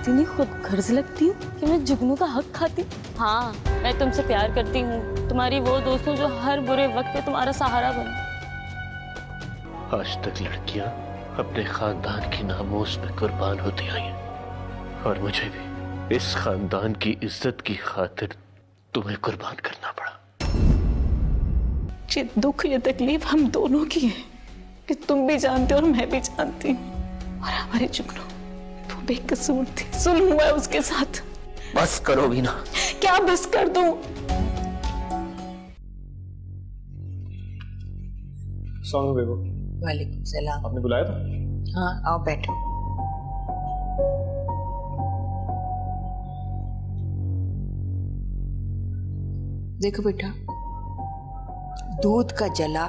इतनी खुद गर्ज लगती हूँ कि मैं जुगनू का हक खाती। हाँ, मैं तुमसे प्यार करती हूँ, तुम्हारी वो दोस्त हूँ जो हर बुरे वक्त पे तुम्हारा सहारा बने। आज तक लड़कियां अपने खानदान की नामोस में कुर्बान होती आई हैं और मुझे भी इस खानदान की इज्जत की खातिर तुम्हें कुर्बान करना पड़ा। ये दुख ये तकलीफ हम दोनों की है कि तुम भी जानते हो और मैं भी जानती हूँ। और हमारे जुगनू वो बेकसूर थी, जुल्म हुआ है उसके साथ। बस करो भी ना। क्या बस कर दूं? सलाम बेगो। वालेकुम सलाम। आपने बुलाया था? हाँ, आओ बैठो। देखो बेटा, दूध का जला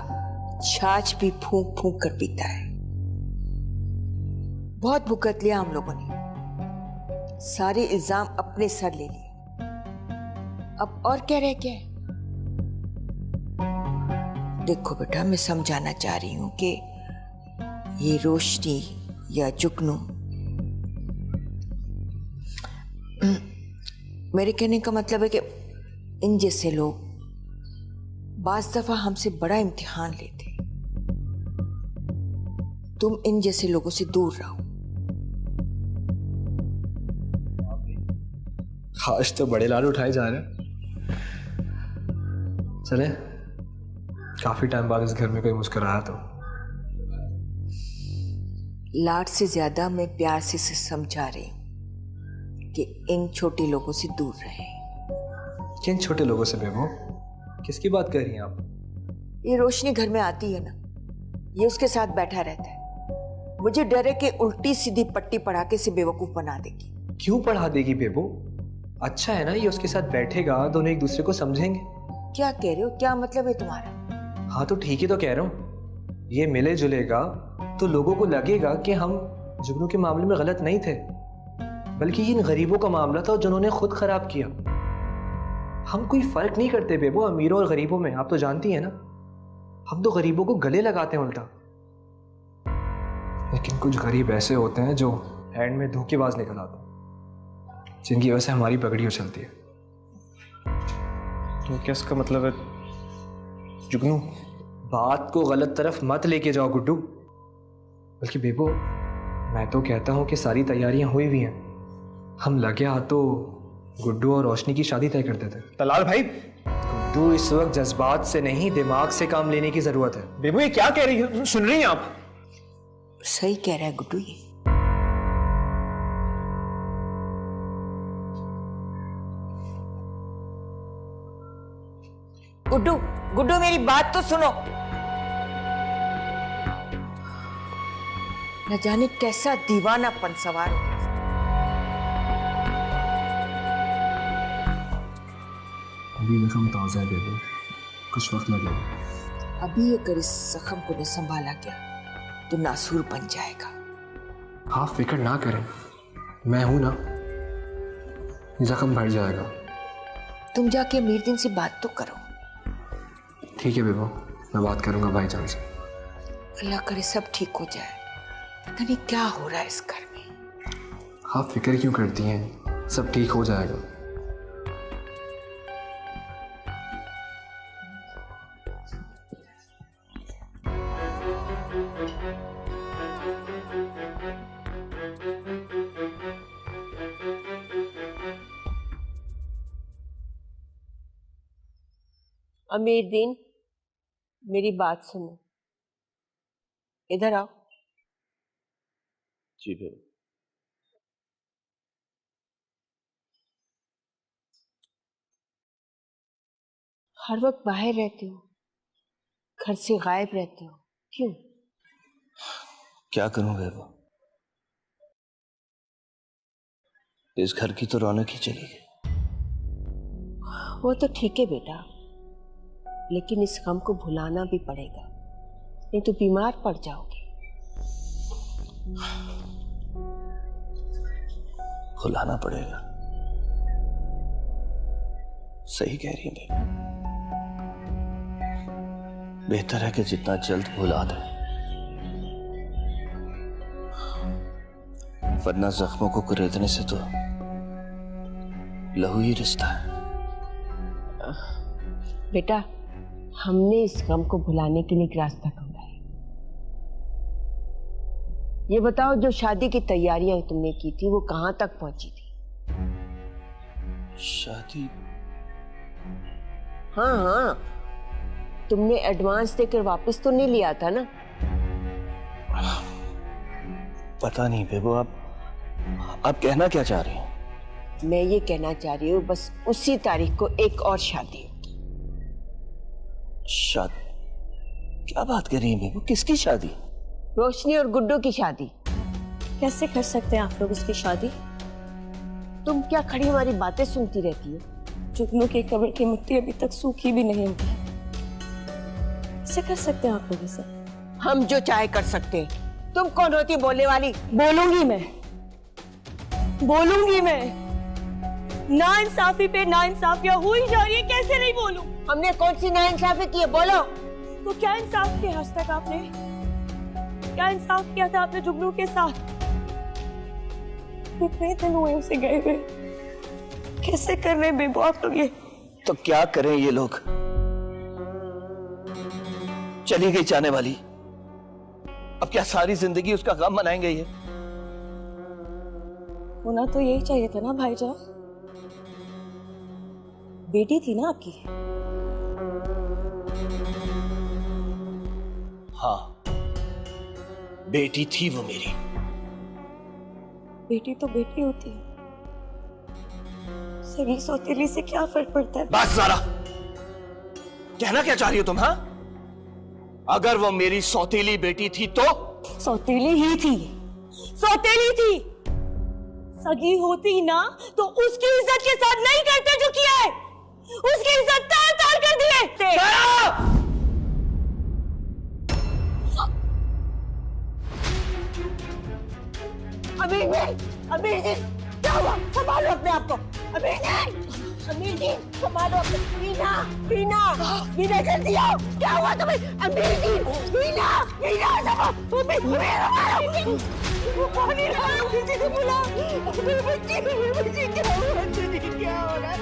छाछ भी फूंक फूंक कर पीता है। बहुत भुगत लिया हम लोगों ने, सारे इल्जाम अपने सर ले लिए। अब और क्या रह गया है? देखो बेटा, मैं समझाना चाह रही हूं कि ये रोशनी या जुगनू, मेरे कहने का मतलब है कि इन जैसे लोग बाज दफा हमसे बड़ा इम्तिहान लेते। तुम इन जैसे लोगों से दूर रहो। आज तो बड़े लाल उठाए जा रहे हैं। चले, काफी टाइम बाद इस घर में कोई मुस्कुराया तो। लाड से ज्यादा मैं प्यार से समझा रही हूं कि इन छोटे लोगों से दूर रहे। किन छोटे लोगों से बेबो? किसकी बात कर रही हैं आप? ये रोशनी घर में आती है ना, ये उसके साथ बैठा रहता है। मुझे डर है कि उल्टी सीधी पट्टी पढ़ा के इसे बेवकूफ बना देगी। क्यों पढ़ा देगी बेबो? अच्छा है ना, ये उसके साथ बैठेगा, दोनों एक दूसरे को समझेंगे। क्या कह रहे हो? क्या मतलब है तुम्हारा? हाँ तो ठीक ही तो कह रहा हूँ। ये मिले जुलेगा तो लोगों को लगेगा कि हम जुगनू के मामले में गलत नहीं थे, बल्कि इन गरीबों का मामला था जिन्होंने खुद खराब किया। हम कोई फर्क नहीं करते बेबो अमीरों और गरीबों में, आप तो जानती हैं ना। हम तो गरीबों को गले लगाते हैं उल्टा। लेकिन कुछ गरीब ऐसे होते हैं जो एंड में धोखेबाज निकल आते हैं, जिनकी वजह से हमारी पगड़ी उछलती है। तो क्या इसका मतलब है जुगनू? बात को गलत तरफ मत लेके जाओ गुड्डू। बल्कि बेबो, मैं तो कहता हूँ कि सारी तैयारियां हुई हुई हैं। हम लगे हाथ तो गुड्डू और रोशनी की शादी तय करते थे। तलाल भाई, गुड्डू इस वक्त जज्बात से नहीं दिमाग से काम लेने की जरूरत है। बेबू ये क्या कह रही है? सुन रही हैं आप? सही कह रहा है गुड्डू। ये गुड्डू, गुड्डू मेरी बात तो सुनो। न जाने कैसा दीवानापन सवार हो गया। अभी जख्म ताज़ा है बेबू, कुछ वक्त लगेगा। अभी अगर इस जख्म को न संभाला गया तो नासूर बन जाएगा। आप फिक्र ना करें, मैं हूं ना, जख्म भर जाएगा। तुम जाके अमीरुद्दीन से बात तो करो। ठीक है बेबू, मैं बात करूंगा भाईजान से। अल्लाह करे सब ठीक हो जाए। पता नहीं क्या हो रहा है इस घर में। आप फिक्र क्यों करती हैं? सब ठीक हो जाएगा। अमीरुद्दीन, मेरी बात सुनो, इधर आओ। जी बेबो। हर वक्त बाहर रहते हो, घर से गायब रहते हो, क्यों? क्या करूं बेबो, इस घर की तो रौनक ही चली गई। वो तो ठीक है बेटा, लेकिन इस गम को भुलाना भी पड़ेगा, नहीं तो बीमार पड़ जाओगे। भुलाना पड़ेगा, सही कह रही है बेबो। बेहतर है कि जितना जल्द भुला दे। वरना जख्मों को कुरेदने से तो लहू ही रिश्ता है। बेटा, हमने इस गम को भुलाने के लिए एक रास्ता ढूंढा है। ये बताओ, जो शादी की तैयारियां तुमने की थी वो कहां तक पहुंची थी? शादी? हाँ हाँ, तुमने एडवांस देकर वापस तो नहीं लिया था ना? पता नहीं बेबो, आप कहना क्या चाह रही हैं? मैं ये कहना चाह रही हूँ, बस उसी तारीख को एक और शादी होगी। शादी? क्या बात कर रही हैं बेबो, किसकी शादी? रोशनी और गुड्डू की शादी। कैसे कर सकते हैं आप लोग उसकी शादी? तुम क्या खड़ी हमारी बातें सुनती रहती हो? जुगनू की कब्र की मिट्टी अभी तक सूखी भी नहीं होगी। कैसे कर सकते हैं आप लोग इसे? हम जो चाहे कर सकते हैं। तुम कौन होती बोलने वाली? बोलूंगी मैं। ना इंसाफी पे ना इंसाफिया हुई जा रही है, कैसे नहीं बोलूं? हमने कौन सी नाइंसाफी की है, बोलो। तो क्या इंसाफ किया आज तक आपने? क्या इंसाफ किया था आपने जुगनू के साथ? कितने दिन हुए उसे गए हुए? कैसे कर रहे बेबो आप लोग ये? तो क्या करें ये लोग? चली गई जाने वाली, अब क्या सारी जिंदगी उसका गम मनाएंगे ये? होना तो यही चाहिए था ना भाईजान। बेटी थी ना आपकी। हाँ, बेटी थी वो मेरी। बेटी तो बेटी होती है, सगी सौतेली से क्या फर्क पड़ता है? बस ज़रा, कहना क्या चाह रही हो तुम? हाँ, अगर वो मेरी सौतेली बेटी थी तो? सौतेली ही थी, सौतेली थी। सगी होती ना तो उसकी इज्जत के साथ नहीं करते जो किया है। उसकी इज्जत तार तार कर दिए। अमीर जी, क्या हुआ? संभालो अपने आप को। अमीर जी, संभालो अपने। बीना जल्दी आओ। क्या हुआ तुम्हें? अमीर जी, बीना संभालो। पानी लाओ, किसी को बुलाओ। बच्ची, क्या हुआ? क्या हो रहा है?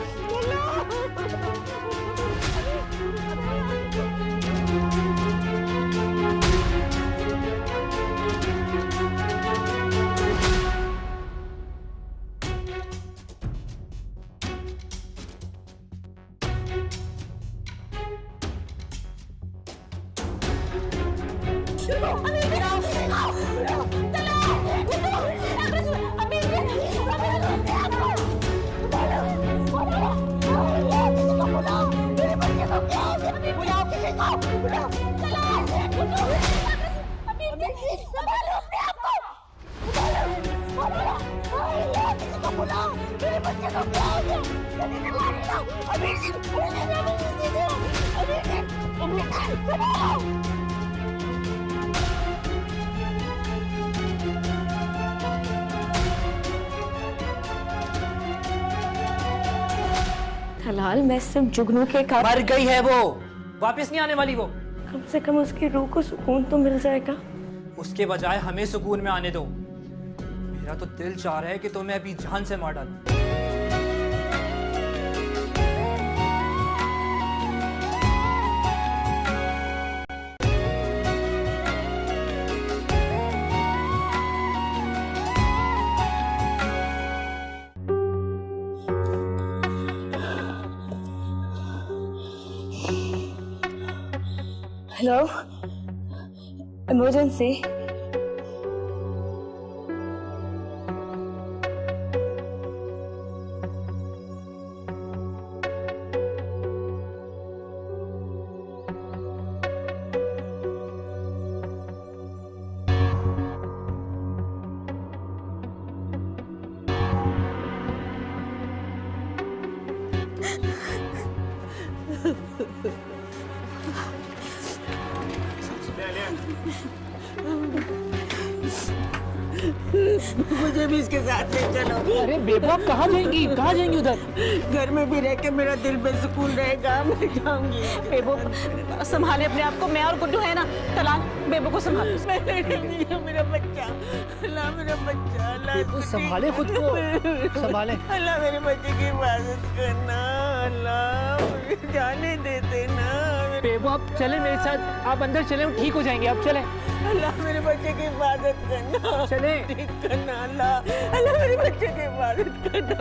हलाल, मैं सिर्फ जुगनू के कारण। मर गई है वो, वापस नहीं आने वाली वो। कम से कम उसकी रूह को सुकून तो मिल जाएगा। उसके बजाय हमें सुकून में आने दो। मेरा तो दिल चाह रहा है कि तुम्हें अभी जान से मार डालूं। Hello, emergency. मुझे भी इसके साथ ले चलो। अरे बेबो आप कहाँ जाएंगी उधर? घर में भी रह के मेरा दिल बेसुकून रहेगा, मैं जाऊंगी। बेबो संभाले अपने आप को, मैं और गुड्डू है ना। तलाल बेबो को संभालो। मेरा बच्चा, अल्लाह मेरा बच्चा, अल्लाह संभाले खुद को, संभाले। अल्लाह मेरे बच्चे की हिफाजत करना, अल्लाह मुझे जाने देते ना। बेबो आप चले मेरे साथ, आप अंदर चले, ठीक हो जाएंगे, आप चले। अल्लाह मेरे बच्चे की हिफाजत करना, चले। ठीक करना अल्लाह, अल्लाह मेरे बच्चे की हिफाजत करना।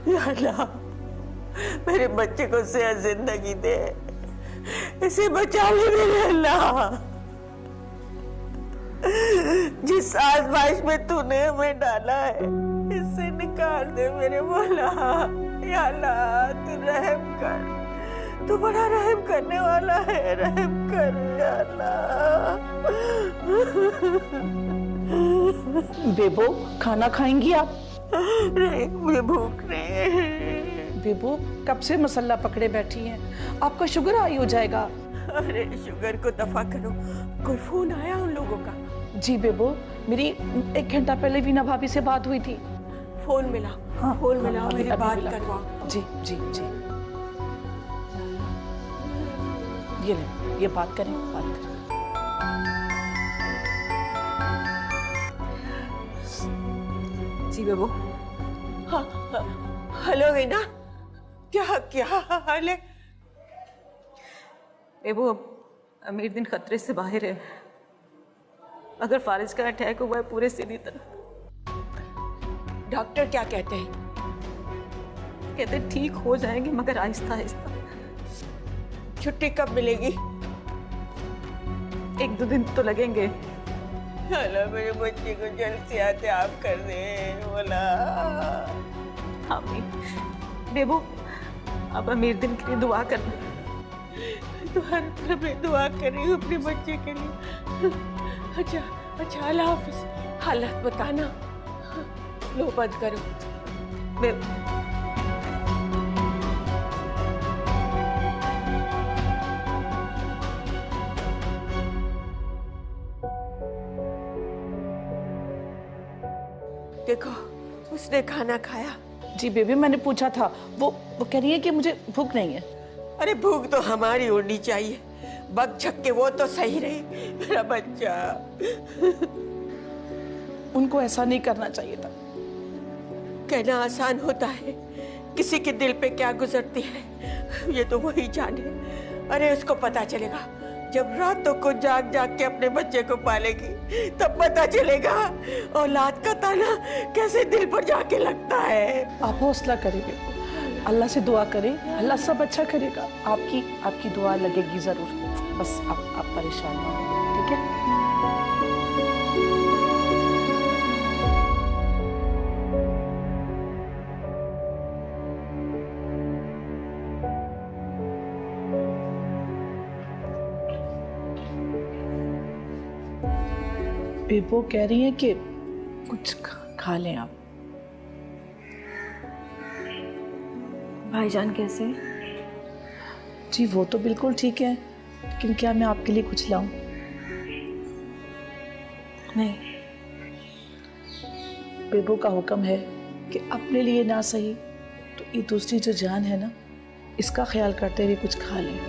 या अल्लाह मेरे बच्चे को सेहत जिंदगी दे, इसे बचा ले मेरे अल्लाह। जिस आजमाइश में तूने हमें डाला है, इससे निकाल दे मेरे मौला। या अल्लाह तू रहम कर, तू बड़ा रहम करने वाला है, रहम कर या अल्लाह। बेबो खाना खाएंगी आप? नहीं मुझे भूख नहीं है। बेबो कब से मसल्ला पकड़े बैठी हैं, आपका शुगर हाई हो जाएगा। अरे शुगर को दफा करो, कोई फोन आया उन लोगों का? जी बेबो, मेरी 1 घंटा पहले वीना भाभी से बात हुई थी। फोन मिला? हाँ, फोन मिला, मेरी अभी बात मिला। करवाओ। जी जी जी, ये ले, ये बात करें, बात करें। जी बेबो। हाँ, हेलो वीना, क्या हाल है? बेबो अमीर दिन खतरे से बाहर है, अगर फारिज का अटैक हुआ है पूरे सीधी तरह। डॉक्टर क्या कहते हैं? कहते ठीक हो जाएंगे मगर आहिस्ता आहिस्ता। छुट्टी कब मिलेगी? 1-2 दिन तो लगेंगे। अल्लाह मेरे बच्चे को जल्द से आते आप कर दे बोला। आमीन। बेबो अब अमीर दिन के लिए दुआ करना। तो हर तरफ मैं दुआ कर रही हूँ अपने बच्चे के लिए। अच्छा अल्लाह हाफिज। हालत बताना, लो बंद करो। देखो उसने खाना खाया? जी बेबी मैंने पूछा था, वो कह रही है कि मुझे भूख नहीं है। अरे भूख तो हमारी होनी चाहिए, बक झक के वो तो सही रही मेरा बच्चा। उनको ऐसा नहीं करना चाहिए था। कहना आसान होता है, किसी के दिल पे क्या गुजरती है ये तो वही जाने। अरे उसको पता चलेगा जब रातों को जाग जाग के अपने बच्चे को पालेगी, तब पता चलेगा औलाद का ताना कैसे दिल पर जाके लगता है। आप हौसला करेंगे, अल्लाह से दुआ करें, अल्लाह सब अच्छा करेगा। आपकी दुआ लगेगी जरूर, बस आप परेशान ना हो, ठीक है? बेबो कह रही है कि कुछ खा लें आप। भाईजान कैसे? जी वो तो बिल्कुल ठीक है, लेकिन क्या मैं आपके लिए कुछ लाऊं? नहीं। बेबो का हुक्म है कि अपने लिए ना सही तो ये दूसरी जो जान है ना, इसका ख्याल करते हुए कुछ खा लें।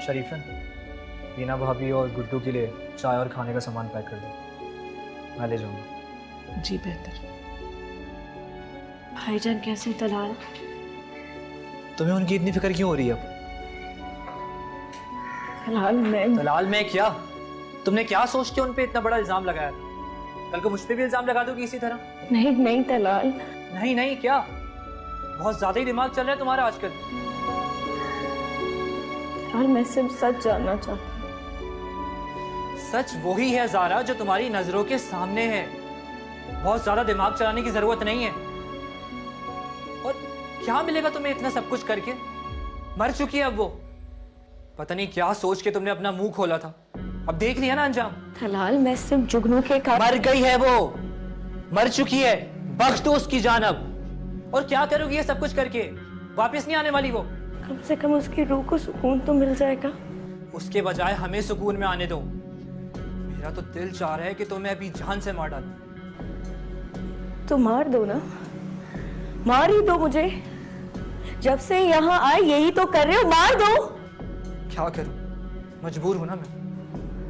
शरीफन, वीना भाभी और गुड्डू के लिए चाय और खाने का सामान पैक कर दो, मैं ले जाऊंगा। जी बेहतर। भाईजान कैसे तलाल? तुम्हें उनकी इतनी फिक्र क्यों हो रही है अब? तलाल में क्या? तुमने क्या सोच के उन पे इतना बड़ा इल्जाम लगाया था? कल को मुझ पे भी इल्जाम लगा दोगी इसी तरह? नहीं तलाल। नहीं क्या? बहुत ज्यादा ही दिमाग चल रहा है तुम्हारा आजकल। तलाल, मैं सिर्फ सच जानना चाहती हूँ। सच वही है ज़ारा जो तुम्हारी नजरों के सामने है। बहुत ज्यादा दिमाग चलाने की जरूरत नहीं है। और क्या मिलेगा तुम्हें इतना सब कुछ करके? मर चुकी है अब वो। पता नहीं क्या सोच के तुमने अपना मुंह खोला था, अब देख लिया ना अंजाम। तलाल, मैं सिर्फ जुगनू के कारण। मर गई है वो, मर चुकी है, बख्श दो उसकी जान अब। और क्या करोगी ये सब कुछ करके? वापस नहीं आने वाली वो। कम से कम उसकी रूह को सुकून तो मिल जाएगा। उसके बजाय हमें सुकून में आने दो। मेरा तो दिल चाह रहा है कि तुम्हें अभी जान से मार डालूं। तो मार दो ना, मार ही दो मुझे। जब से यहाँ आए यही तो कर रहे हो, मार दो। क्या करूं, मजबूर हूं ना मैं।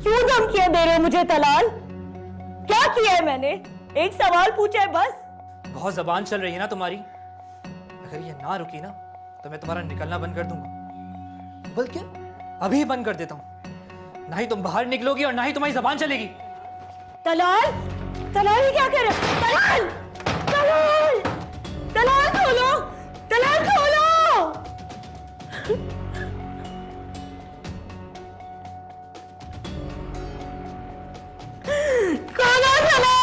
क्यों धमकियां दे रहे हो मुझे तलाल? क्या किया है मैंने? एक सवाल पूछा है बस। बहुत जबान चल रही है ना तुम्हारी। अगर ये ना रुकी ना तो मैं तुम्हारा निकलना बंद कर दूंगा, बल्कि अभी बंद कर देता हूं। ना ही तुम बाहर निकलोगी और ना ही तुम्हारी जबान चलेगी। तलाल, तलाल ये क्या कर रहे हो? तलाल, तलाल, तलाल खोलो, तलाल खोलो। खोलो तलाल।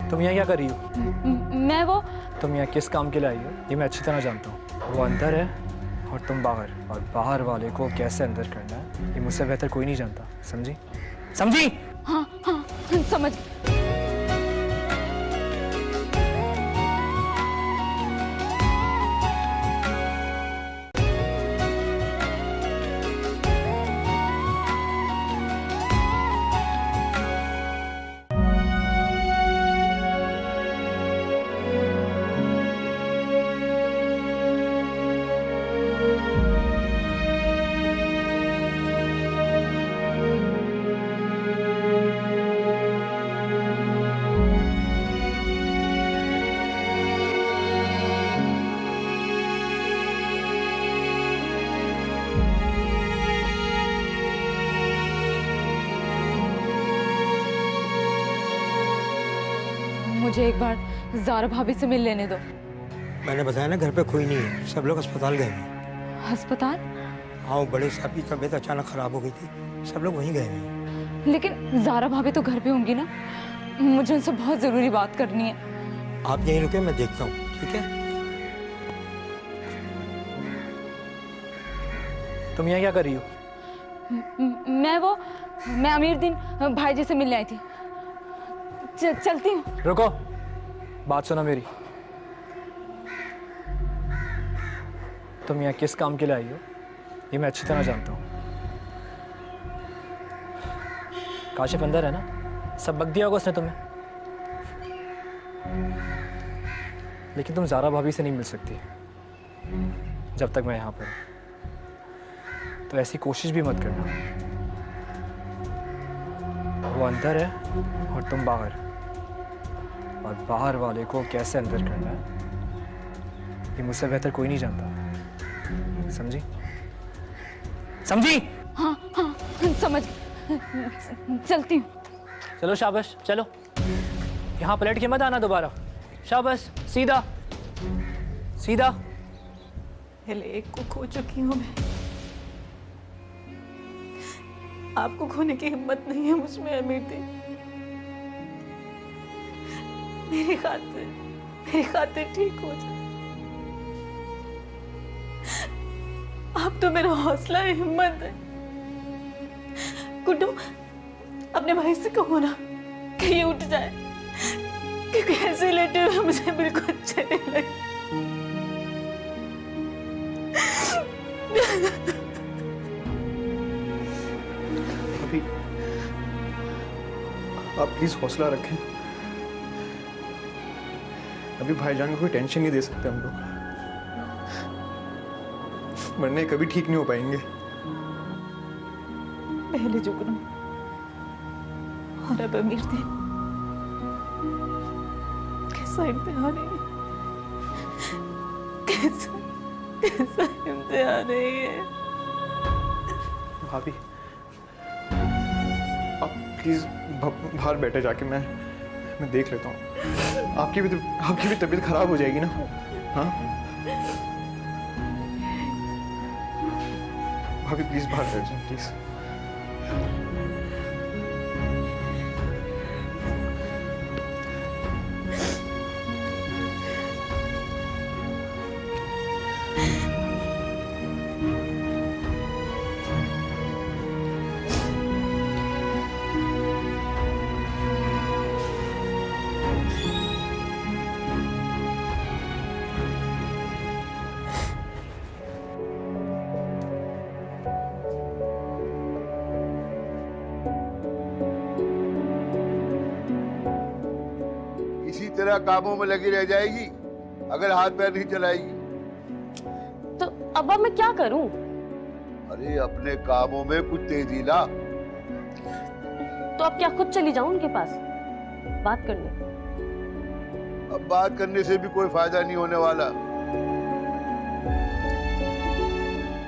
तुम यहाँ क्या कर रही हो? मैं वो तुम यहाँ किस काम के लिए आई हो ये मैं अच्छी तरह जानता हूँ। वो अंदर है और तुम बाहर, और बाहर वाले को कैसे अंदर करना है ये मुझसे बेहतर कोई नहीं जानता। समझी? समझी? हाँ हाँ समझ। मुझे एक बार ज़ारा भाभी से मिल लेने दो। मैंने बताया ना घर पे कोई नहीं है, सब लोग अस्पताल गए हैं। अस्पताल? हाँ, बड़े साहब की तबीयत अचानक खराब हो गई थी, सब लोग वहीं गए हैं। लेकिन ज़ारा भाभी तो घर पे होंगी ना, मुझे उनसे बहुत ज़रूरी बात करनी है। आप यहीं रुके, मैं देखता हूँ, ठीक है? तुम यहाँ क्या कर रही हो? मैं अमीरुद्दीन भाईजी से मिलने आई थी। चलती हूँ। रुको, बात सुनो मेरी। तुम यहाँ किस काम के लिए आई हो ये मैं अच्छी तरह जानता हूँ। काशिफ अंदर है ना, सब बक दिया होगा उसने तुम्हें। लेकिन तुम ज़ारा भाभी से नहीं मिल सकती जब तक मैं यहाँ पर हूँ, तो ऐसी कोशिश भी मत करना। वो अंदर है और तुम बाहर, और बाहर वाले को कैसे अंदर करना है ये मुझसे बेहतर कोई नहीं जानता। समझी? समझी? हाँ हाँ समझ। चलती हूँ। चलो शाबाश, चलो। यहाँ पलट के मत आना दोबारा। शाबाश, सीधा सीधा। पहले एक को खो चुकी हूँ मैं, आपको खोने की हिम्मत नहीं है मुझमें अमीरुद्दीन। मेरी खातिर ठीक हो जाए। आप तो मेरा हौसला है, हिम्मत है। गुड्डू, अपने भाई से कहो ना कि ये उठ जाए, क्योंकि ऐसे लेटे हुए मुझे बिल्कुल अच्छे नहीं लगे। अभी आप प्लीज हौसला रखें। अभी भाईजान को कोई टेंशन नहीं दे सकते हम लोग, वरना ये कभी ठीक नहीं हो पाएंगे। पहले जुगनू और अब अमीर दिन, कैसा इम्तिहान है ये? कैसा इम्तिहान है ये? भाभी आप प्लीज बाहर बैठे जाके, मैं देख लेता हूँ। आपकी भी तबीयत खराब हो जाएगी ना। हाँ भाभी प्लीज बाहर बैठ जाए प्लीज। इसी तरह कामों में लगी रह जाएगी अगर हाथ पैर नहीं चलाएगी। तो अब्बा मैं क्या करूं? अरे अपने कामों में कुछ तेजी ला। तो अब क्या खुद चली जाऊं उनके पास बात करने? अब बात करने से भी कोई फायदा नहीं होने वाला।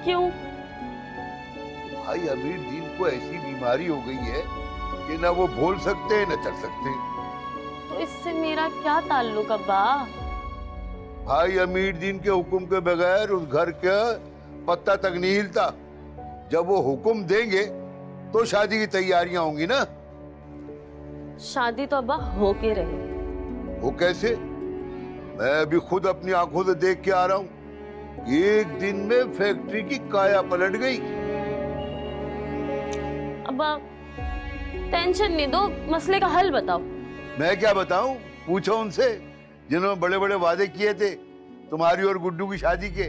क्यों? भाई अमीर दीन को ऐसी बीमारी हो गई है कि ना वो बोल सकते हैं न चल सकते। तो इससे मेरा क्या ताल्लुक अब्बा? भाई अमीर दीन के हुक्म के बगैर उस घर का पत्ता तक नहीं हिलता। जब वो हुक्म देंगे तो शादी की तैयारियां होंगी ना। शादी तो अब्बा होके रही। वो कैसे? मैं अभी खुद अपनी आंखों से देख के आ रहा हूँ। एक दिन में फैक्ट्री की काया पलट गई। अब्बा टेंशन नहीं दो, मसले का हल बताओ। मैं क्या बताऊं? पूछो उनसे जिन्होंने बड़े बड़े वादे किए थे तुम्हारी और गुड्डू की शादी के।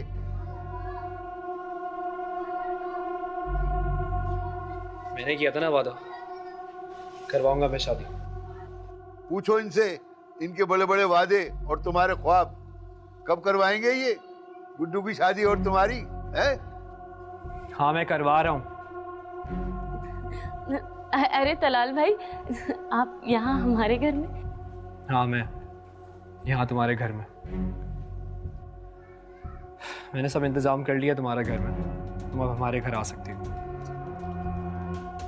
मैंने किया था ना वादा, करवाऊंगा मैं शादी। पूछो इनसे इनके बड़े बड़े वादे और तुम्हारे ख्वाब कब करवाएंगे ये गुड्डू की शादी और तुम्हारी है? हाँ मैं करवा रहा हूँ। अरे तलाल भाई, आप यहाँ हमारे घर में? हाँ मैं यहाँ तुम्हारे घर में। मैंने सब इंतजाम कर लिया तुम्हारे घर में, तुम अब हमारे घर आ सकती हो।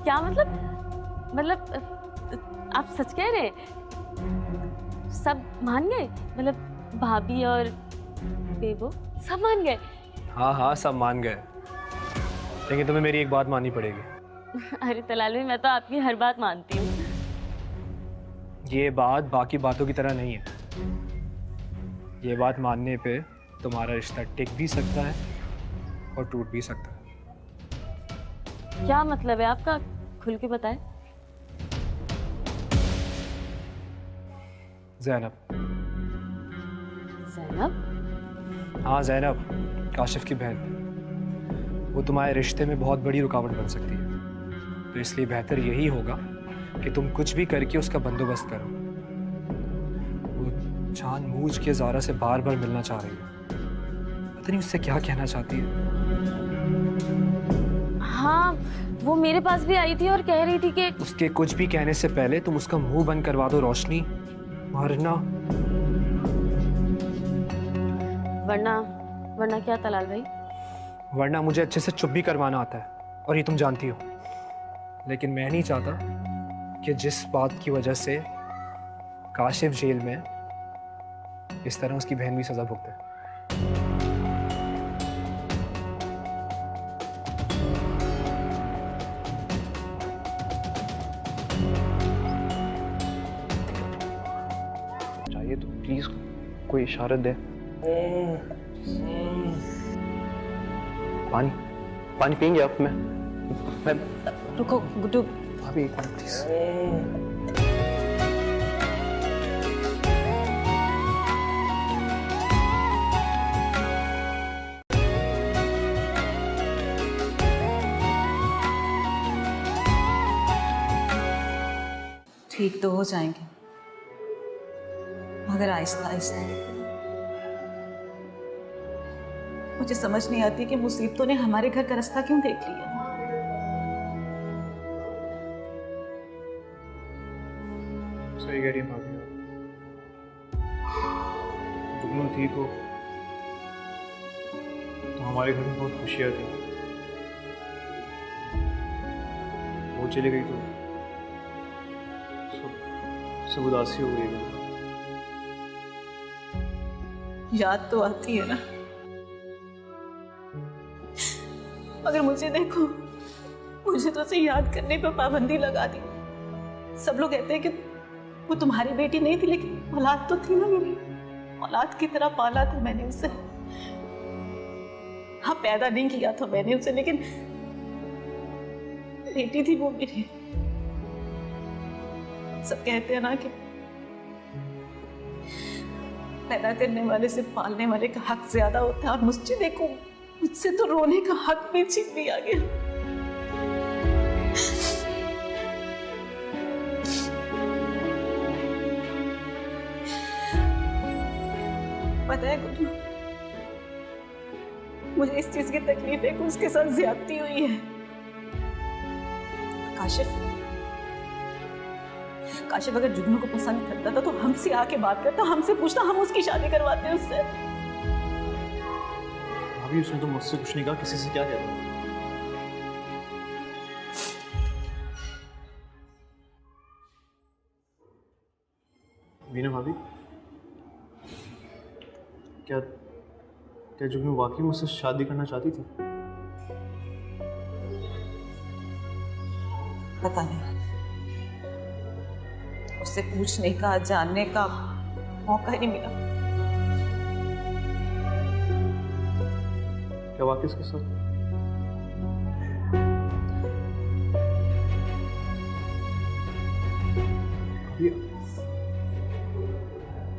क्या मतलब आप सच कह रहे? सब मान गए? मतलब भाभी और बेबो सब मान गए? हाँ हाँ सब मान गए, लेकिन तुम्हें मेरी एक बात माननी पड़ेगी। अरे तलाल भाई, मैं तो आपकी हर बात मानती हूँ। ये बात बाकी बातों की तरह नहीं है। ये बात मानने पे तुम्हारा रिश्ता टिक भी सकता है और टूट भी सकता है। क्या मतलब है आपका? खुल के बताएं। ज़ैनब। ज़ैनब? हाँ ज़ैनब, काशिफ की बहन। वो तुम्हारे रिश्ते में बहुत बड़ी रुकावट बन सकती है, तो इसलिए बेहतर यही होगा कि तुम कुछ भी करके उसका बंदोबस्त करो। वो जानबूझ के ज़ारा से बार बार मिलना चाह रही है, पता नहीं उससे क्या कहना चाहती है। हाँ वो मेरे पास भी आई थी और कह रही थी कि उसके कुछ भी कहने से पहले तुम उसका मुंह बंद करवा दो रोशनी, वरना क्या तलाल भाई? वरना मुझे अच्छे से चुप भी करवाना आता है और ये तुम जानती हो। लेकिन मैं नहीं चाहता कि जिस बात की वजह से काशिफ जेल में, इस तरह उसकी बहन भी सजा भुगते। चाहिए तो प्लीज कोई इशारत दे। पानी पानी पियेंगे आप? मैं रुको गुड्डू। भाभी एक मिनट प्लीज। ठीक तो हो जाएंगे, मगर आहिस्ता आहिस्ता। मुझे समझ नहीं आती कि मुसीबतों ने हमारे घर का रास्ता क्यों देख लिया। सही कह रही है भाभी। जुगनू थी तो हमारे घर में बहुत खुशियाँ थी। वो चली गई तो सब उदासी हो गई। याद तो आती है ना, मगर मुझे देखो, मुझे तो उसे याद करने पर पाबंदी लगा दी। सब लोग कहते हैं कि वो तुम्हारी बेटी नहीं थी, लेकिन औलाद तो थी ना मेरी। औलाद की तरह पाला था मैंने उसे। हाँ, पैदा नहीं किया था मैंने उसे, लेकिन बेटी थी वो मेरी। सब कहते हैं ना कि पैदा करने वाले से पालने वाले का हक ज्यादा होता है, और मुझसे देखो, मुझसे तो रोने का हक भी छीन लिया गया। पता है गुड्डू, मुझे इस चीज की तकलीफ है कि उसके साथ ज्यादती हुई है। काशिफ अगर जुगनू को पसंद करता था तो हमसे आके बात करता, हमसे पूछता, हम उसकी शादी करवाते उससे। भाभी उसने तो मुझसे कुछ नहीं कहा, किसी से क्या कहता। मीना भाभी, क्या जुगनू वाकई मुझसे शादी करना चाहती थी? पता नहीं, उससे पूछने का, जानने का मौका ही नहीं मिला। क्या वाकई इसके साथ?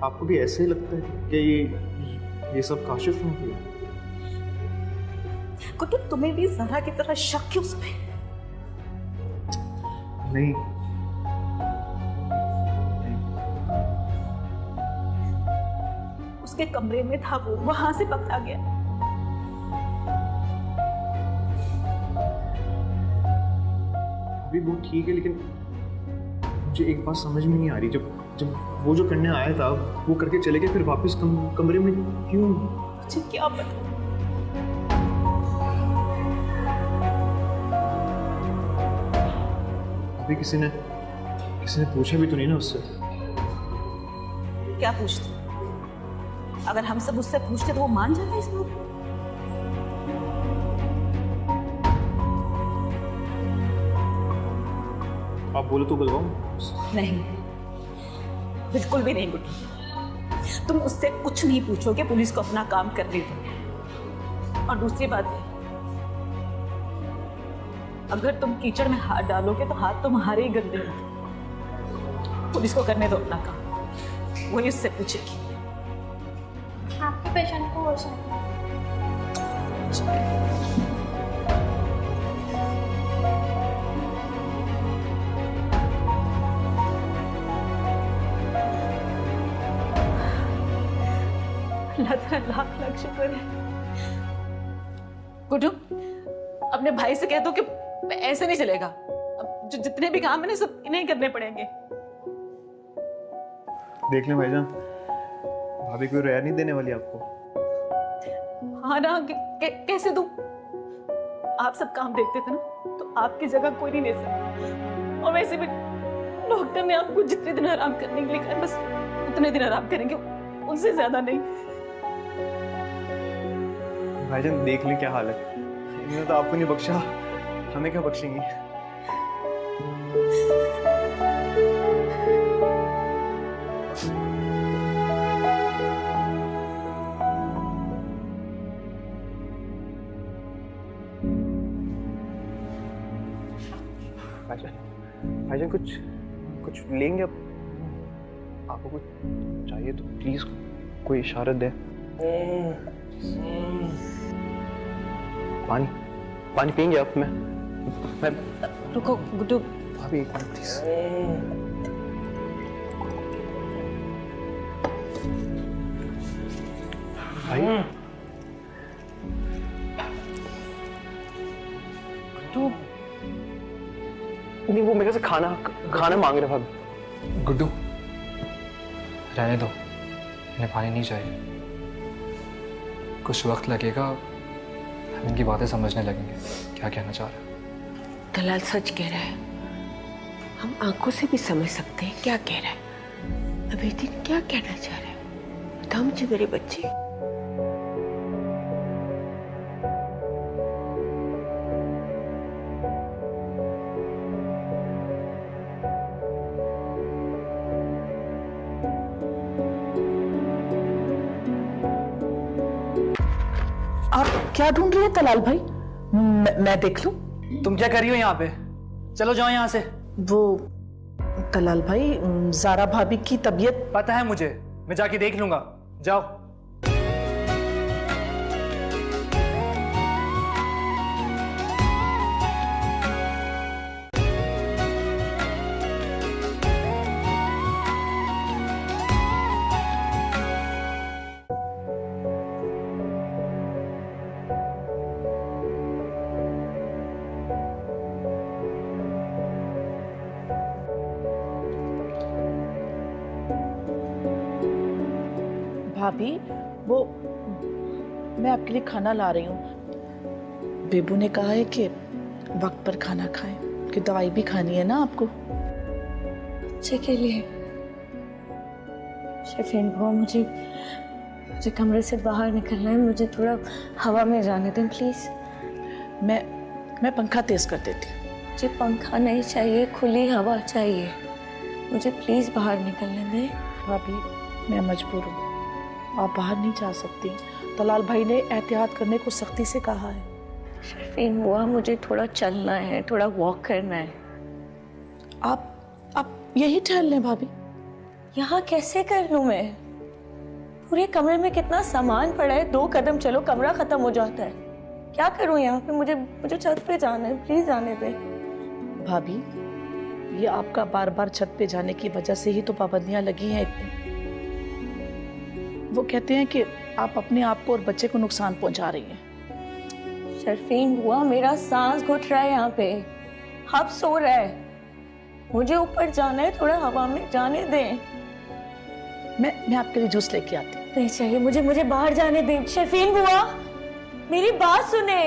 आपको भी ऐसे ही लगता है कि ये सब काशिफ ने किया? कुछ तुम्हें भी जरा की तरह शक है उस पे? नहीं, उसके कमरे में था वो, वहां से पकड़ा गया। अभी वो ठीक है, लेकिन मुझे एक बात समझ में नहीं आ रही। जब वो जो करने आया था वो करके चले गए, फिर वापस कमरे में क्यों? मुझे क्या पता। अभी किसी ने पूछा भी तो नहीं ना उससे? क्या पूछते? अगर हम सब उससे पूछते तो वो मान जाता इस बात को? आप बोलो तो बुलवाऊं? नहीं, बिल्कुल भी नहीं गुड्डू। तुम उससे कुछ नहीं पूछोगे, पुलिस को अपना काम करने दो। और दूसरी बात है, अगर तुम कीचड़ में हाथ डालोगे तो हाथ तुम्हारे ही गंदे होंगे। पुलिस को करने दो अपना काम, वही उससे पूछेगी। आपके पेशेंट को हो सकता है। लाख लाख शुक्र है। गुड्डू, अपने भाई से कह दो कि ऐसे नहीं चलेगा। अब जो जितने भी काम है ना, सब इन्हें करने पड़ेंगे। देख लें भाईजान, भाभी कोई रियायत नहीं देने वाली आपको। हाँ ना, कैसे दूं? आप सब काम देखते थे ना, तो आपकी जगह कोई नहीं ले सकता। और वैसे भी डॉक्टर ने आपको जितने दिन आराम करने के लिए कहा, बस उतने दिन आराम करेंगे, उनसे ज्यादा नहीं। भाईजान देख ले क्या हाल है। इन्होंने तो आपको नहीं बख्शा, हमें क्या बख्शेंगी? भाईजान कुछ लेंगे? अब आपको कुछ चाहिए तो प्लीज कोई इशारत दे। पानी पियेंगे आप? मैं रुको गुड्डू, भाभी एक मिनट प्लीज। भाई तो नहीं, वो मेरे से खाना मांग रहे भाभी। गुड्डू रहने दो, इन्हें पानी नहीं चाहिए। कुछ वक्त लगेगा, हम इनकी बातें समझने लगेंगे क्या कहना चाह रहे हैं। दलाल सच कह रहा है, हम आंखों से भी समझ सकते हैं क्या कह रहा है। अभी दिन क्या कहना चाह रहा है, बताओ मुझे मेरे बच्चे। आप क्या ढूंढ रहे हैं तलाल भाई? मैं देख लूं? तुम क्या कर रही हो यहाँ पे? चलो जाओ यहाँ से। वो तलाल भाई, जारा भाभी की तबीयत। पता है मुझे, मैं जाके देख लूंगा, जाओ। भाभी, वो मैं आपके लिए खाना ला रही हूँ। बेबू ने कहा है कि वक्त पर खाना खाएं, कि दवाई भी खानी है ना आपको। बच्चे के लिए शफीन बुआ, मुझे कमरे से बाहर निकलना है, मुझे थोड़ा हवा में जाने दें प्लीज। मैं पंखा तेज कर देती हूँ। मुझे पंखा नहीं चाहिए, खुली हवा चाहिए, मुझे प्लीज बाहर निकलने दें। भाभी, मैं मजबूर हूँ, आप बाहर नहीं जा सकती। तलाल भाई ने एहतियात करने को सख्ती से कहा है। शफीन बुआ, मुझे थोड़ा चलना है, थोड़ा वॉक करना है। आप यही ठहर लें भाभी। यहाँ कैसे कर लूं मैं? पूरे कमरे में कितना सामान पड़ा है, 2 कदम चलो कमरा खत्म हो जाता है। क्या करूं यहाँ पे? मुझे छत पे जाना है, प्लीज जाने दे। भाभी, ये आपका बार बार छत पे जाने की वजह से ही तो पाबंदियां लगी हैं इतनी। वो कहते हैं कि आप अपने आप को और बच्चे को नुकसान पहुंचा रही हैं। शर्फीन बुआ, मेरा सांस घुट रहा है यहाँ पे, हब सो रहा है, मुझे ऊपर जाना है, थोड़ा हवा में जाने दें। मैं आपके लिए जूस लेके आती हूँ। नहीं चाहिए मुझे बाहर जाने दें। शर्फीन बुआ, मेरी बात सुने।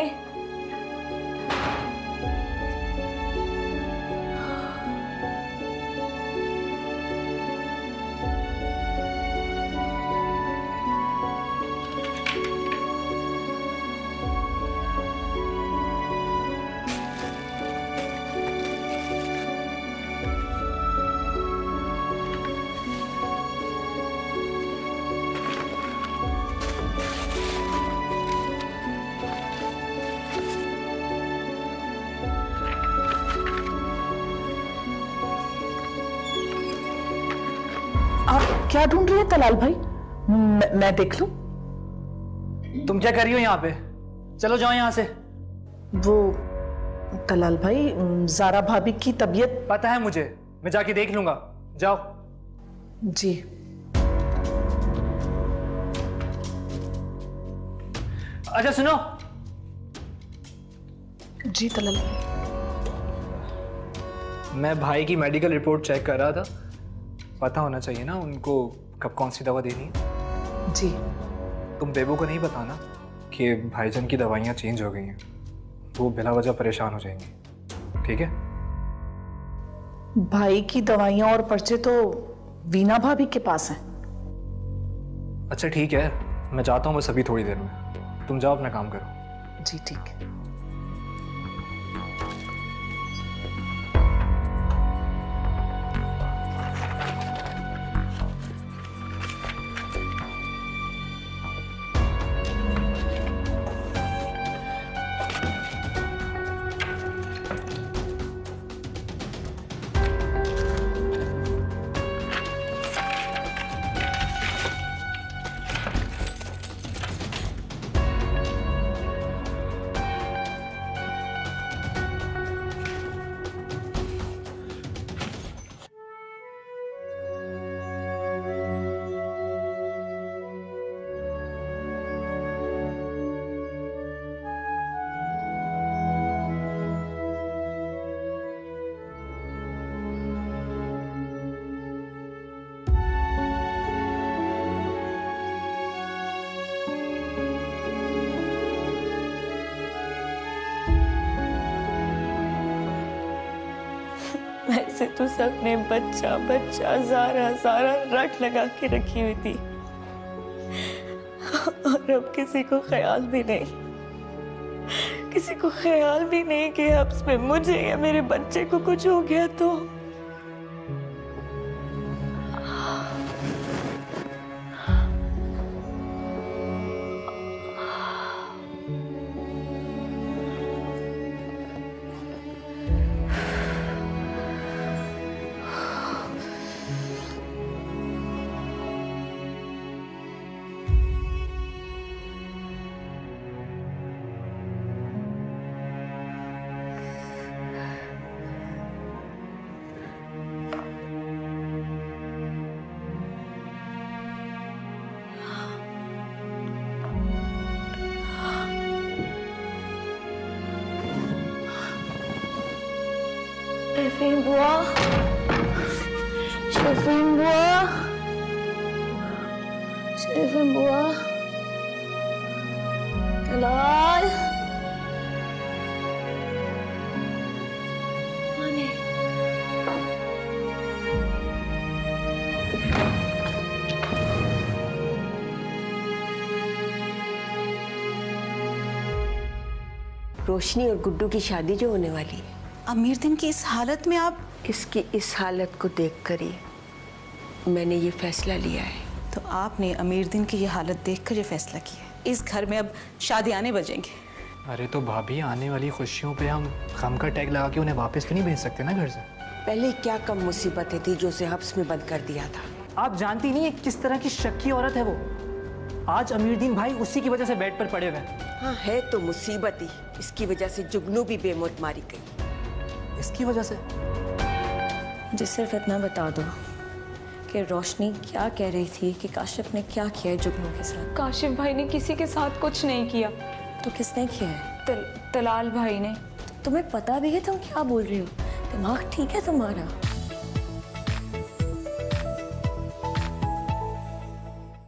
आप क्या ढूंढ रहे हैं तलाल भाई? मैं देख लूं? तुम क्या कर रही हो यहाँ पे? चलो जाओ यहाँ से। वो तलाल भाई, जारा भाभी की तबीयत। पता है मुझे, मैं जाके देख लूंगा, जाओ। जी। अच्छा सुनो। जी तलाल भाई। मैं भाई की मेडिकल रिपोर्ट चेक कर रहा था, पता होना चाहिए ना उनको कब कौन सी दवा देनी है। जी। तुम बेबू को नहीं बताना कि भाईजान की दवाइयाँ चेंज हो गई हैं, वो बिला वजह परेशान हो जाएंगी, ठीक है? भाई की दवाइयाँ और पर्चे तो वीना भाभी के पास हैं। अच्छा ठीक है, मैं जाता हूँ बस अभी थोड़ी देर में, तुम जाओ अपना काम करो। जी ठीक है। से तो सबने बच्चा बच्चा ज़ारा ज़ारा रट लगा के रखी हुई थी, और अब किसी को ख्याल भी नहीं, किसी को ख्याल भी नहीं कि अब में मुझे या मेरे बच्चे को कुछ हो गया तो। शफीन बुआ, शफीन बुआ, शफीन बुआ, तलाल, रोशनी और गुड्डू की शादी जो होने वाली है, अमीर दिन की इस हालत में आप? इसकी इस हालत को देखकर ही मैंने ये फैसला लिया है। तो आपने अमीर दिन की ये हालत देखकर ये फैसला किया है इस घर में अब शादी आने बजेंगे? अरे तो भाभी, आने वाली खुशियों पे हम गम का टैग लगा के उन्हें वापस तो नहीं भेज सकते ना घर से। पहले क्या कम मुसीबतें थी जो उसे हब्स में बंद कर दिया था। आप जानती नहीं है किस तरह की शक्की औरत है वो। आज अमीरुद्दीन भाई उसी की वजह से बेड पर पड़े हुए हैं। हाँ, है तो मुसीबत ही। इसकी वजह से जुगनू भी बेमौत मारी गई। इसकी वजह से? मुझे सिर्फ इतना बता दो कि रोशनी क्या कह रही थी कि काशिफ ने क्या किया है जुगनू के साथ? काशिफ भाई ने किसी के साथ कुछ नहीं किया। तो किसने किया है? तलाल भाई ने। तुम्हें पता भी है तुम क्या बोल रही हो? दिमाग ठीक है तुम्हारा?